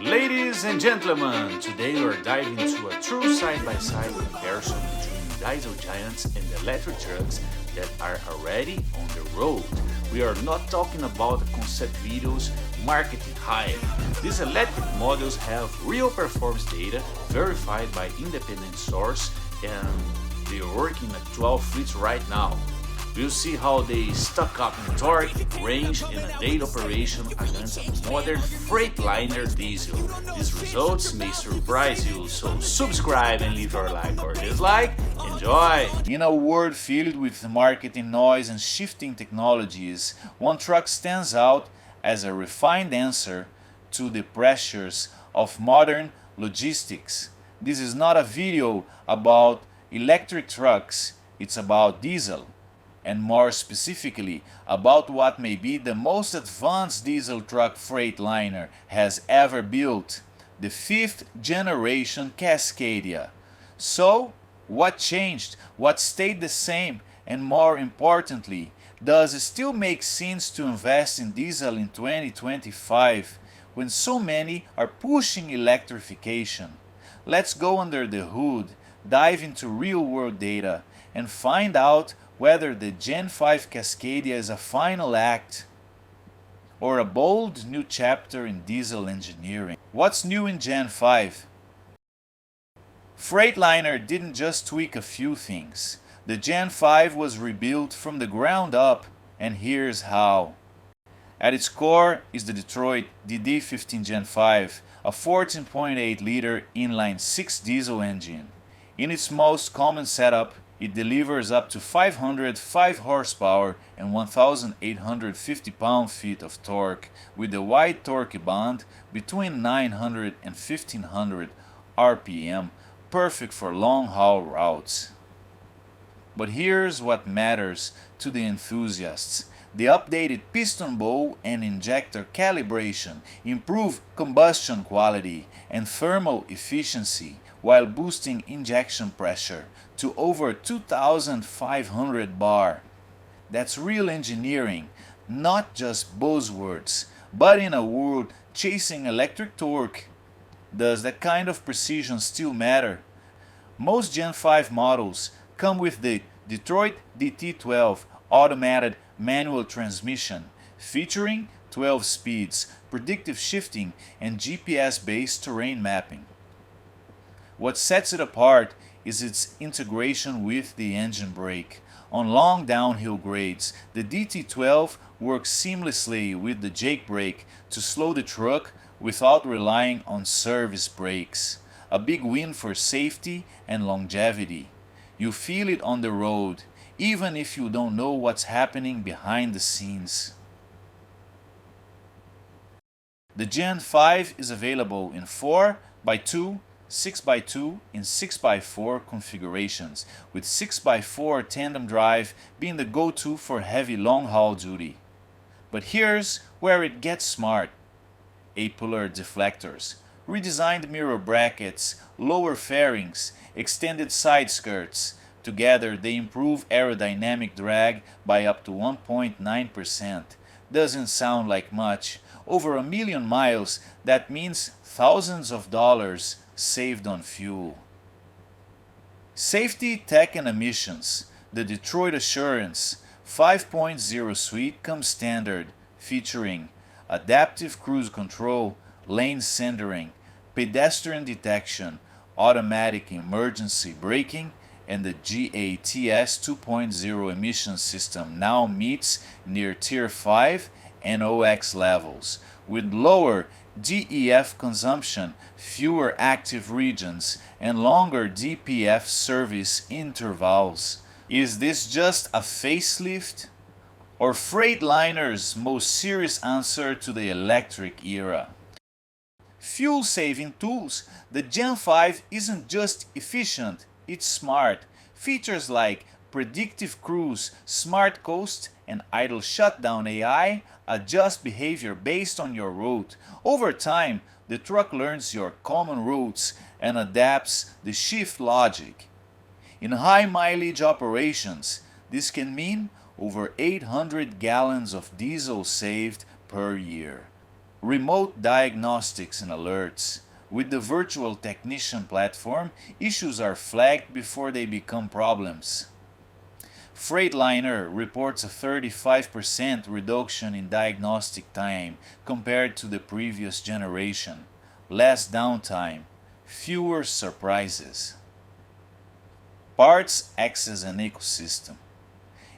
Ladies and gentlemen, today we're diving into a true side-by-side comparison between diesel giants and electric trucks that are already on the road. We are not talking about concept videos, marketing hype. These electric models have real performance data verified by independent source, and they're working at 12 fleets right now. We'll see how they stack up in torque, range, and a daily operation against a modern Freightliner diesel. These results may surprise you, so subscribe and leave your like or dislike. Enjoy! In a world filled with marketing noise and shifting technologies, one truck stands out as a refined answer to the pressures of modern logistics. This is not a video about electric trucks, it's about diesel, and more specifically about what may be the most advanced diesel truck Freightliner has ever built, the 5th generation Cascadia. So, what changed? What stayed the same? And more importantly, does it still make sense to invest in diesel in 2025 when so many are pushing electrification? Let's go under the hood, dive into real-world data, and find out whether the Gen 5 Cascadia is a final act or a bold new chapter in diesel engineering. What's new in Gen 5? Freightliner didn't just tweak a few things. The Gen 5 was rebuilt from the ground up, and here's how. At its core is the Detroit DD15 Gen 5, a 14.8-liter inline-6 diesel engine. In its most common setup, it delivers up to 505 horsepower and 1,850 pound-feet of torque with a wide torque band between 900 and 1,500 RPM, perfect for long-haul routes. But here's what matters to the enthusiasts. The updated piston bowl and injector calibration improve combustion quality and thermal efficiency while boosting injection pressure to over 2,500 bar. That's real engineering, not just buzzwords. But in a world chasing electric torque, does that kind of precision still matter? Most Gen 5 models come with the Detroit DT12 automated manual transmission, featuring 12 speeds, predictive shifting, and GPS-based terrain mapping. What sets it apart is its integration with the engine brake. On long downhill grades, the DT12 works seamlessly with the jake brake to slow the truck without relying on service brakes. A big win for safety and longevity. You feel it on the road, even if you don't know what's happening behind the scenes. The Gen 5 is available in 4x2, 6x2 and 6x4 configurations, with 6x4 tandem drive being the go-to for heavy long-haul duty. But here's where it gets smart. Apolar deflectors, redesigned mirror brackets, lower fairings, extended side skirts. Together they improve aerodynamic drag by up to 1.9%. Doesn't sound like much. Over 1 million miles, that means thousands of dollars saved on fuel. Safety, tech, and emissions. The Detroit Assurance 5.0 suite comes standard, featuring adaptive cruise control, lane centering, pedestrian detection, automatic emergency braking, and the GATS 2.0 emission system now meets near Tier 5 NOx levels, with lower DEF consumption, fewer active regions, and longer DPF service intervals. Is this just a facelift? Or Freightliner's most serious answer to the electric era? Fuel-saving tools. The Gen 5 isn't just efficient, it's smart. Features like predictive cruise, smart coast, and idle shutdown AI adjust behavior based on your route. Over time, the truck learns your common routes and adapts the shift logic. In high mileage operations, this can mean over 800 gallons of diesel saved per year. remote diagnostics and alerts. With the virtual technician platform, issues are flagged before they become problems. Freightliner reports a 35% reduction in diagnostic time compared to the previous generation. Less downtime, fewer surprises. Parts acts as an ecosystem.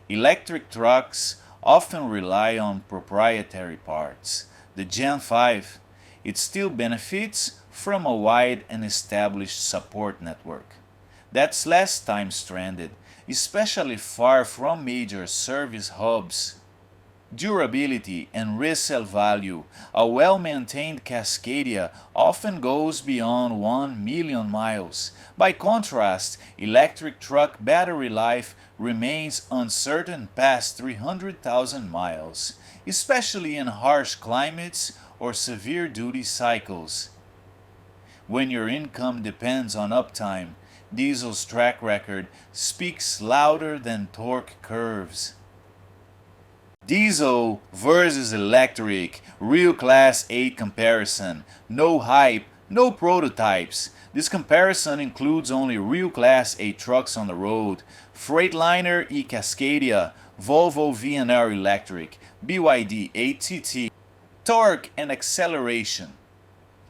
Electric trucks often rely on proprietary parts. The Gen 5, it still benefits from a wide and established support network. That's less time stranded, especially far from major service hubs. Durability and resale value. A well-maintained Cascadia often goes beyond 1 million miles. By contrast, electric truck battery life remains uncertain past 300,000 miles, especially in harsh climates or severe duty cycles. When your income depends on uptime, diesel's track record speaks louder than torque curves. Diesel versus electric, real Class 8 comparison. No hype, no prototypes. This comparison includes only real Class 8 trucks on the road. Freightliner e-Cascadia, Volvo VNR Electric, BYD ATT. Torque and acceleration.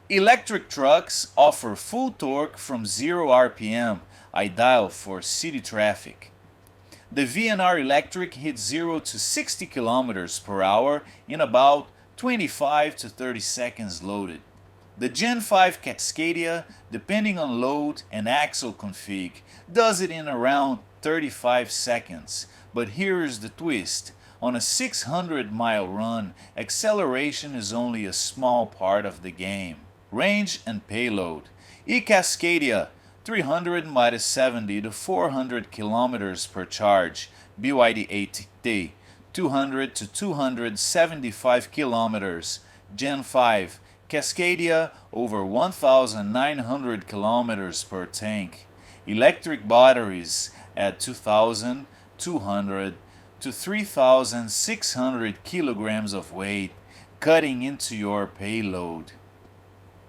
Electric trucks offer full torque from 0 RPM, ideal for city traffic. The VNR Electric hits 0 to 60 km per hour in about 25 to 30 seconds loaded. The Gen 5 Cascadia, depending on load and axle config, does it in around 35 seconds. But here's the twist. On a 600-mile run, acceleration is only a small part of the game. Range and payload. E-Cascadia, 300 minus 70 to 400 kilometers per charge. BYD ATT, 200 to 275 kilometers. Gen 5, Cascadia, over 1,900 kilometers per tank. Electric batteries at 2,200 to 3,600 kilograms of weight, cutting into your payload.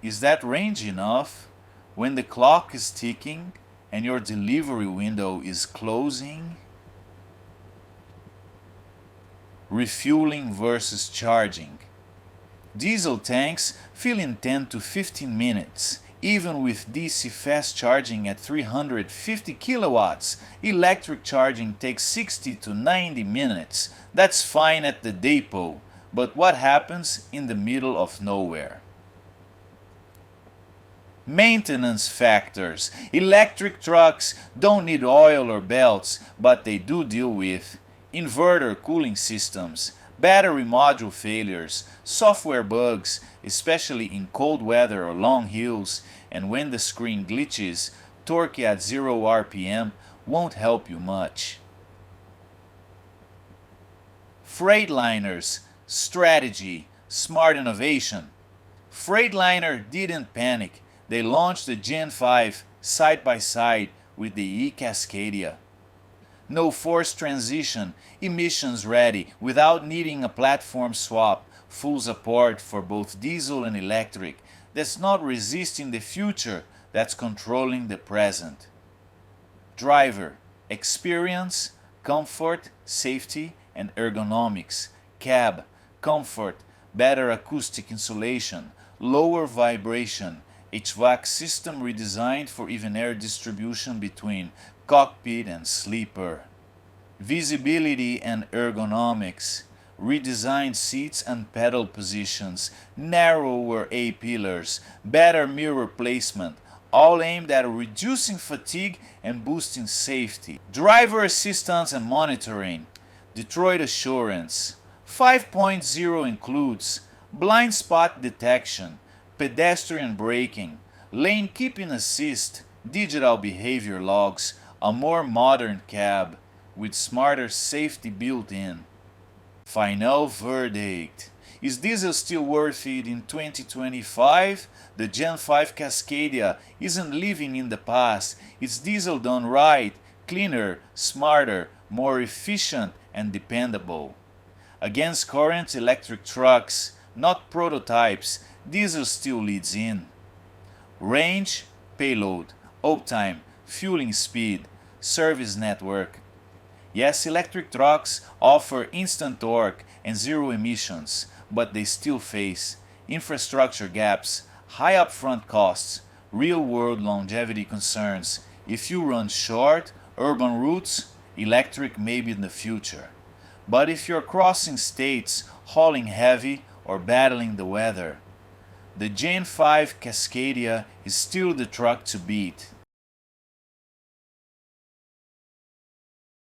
Is that range enough? When the clock is ticking and your delivery window is closing? Refueling versus charging. Diesel tanks fill in 10 to 15 minutes. Even with DC fast charging at 350 kilowatts, electric charging takes 60 to 90 minutes. That's fine at the depot, but what happens in the middle of nowhere? Maintenance factors. Electric trucks don't need oil or belts, but they do deal with inverter cooling systems, battery module failures, software bugs, especially in cold weather or long hills, and when the screen glitches, torque at 0 RPM won't help you much. Freightliner's strategy, smart innovation. Freightliner didn't panic. They launched the Gen 5 side by side with the e-Cascadia. No forced transition, emissions ready, without needing a platform swap, full support for both diesel and electric. That's not resisting the future, that's controlling the present. Driver, experience, comfort, safety, and ergonomics. Cab, comfort, better acoustic insulation, lower vibration, HVAC system redesigned for even air distribution between cockpit and sleeper. Visibility and ergonomics. Redesigned seats and pedal positions, narrower A-pillars, better mirror placement, all aimed at reducing fatigue and boosting safety. Driver assistance and monitoring. Detroit Assurance. 5.0 includes blind spot detection, pedestrian braking, lane keeping assist, digital behavior logs, a more modern cab with smarter safety built in. Final verdict. Is diesel still worth it in 2025? The Gen 5 Cascadia isn't living in the past. It's diesel done right, cleaner, smarter, more efficient, and dependable. Against current electric trucks, not prototypes, diesel still leads in. Range, payload, uptime, fueling speed, service network. Yes, electric trucks offer instant torque and zero emissions, but they still face infrastructure gaps, high upfront costs, real-world longevity concerns. If you run short, urban routes, electric may be in the future. But if you're crossing states, hauling heavy, or battling the weather, the Gen 5 Cascadia is still the truck to beat.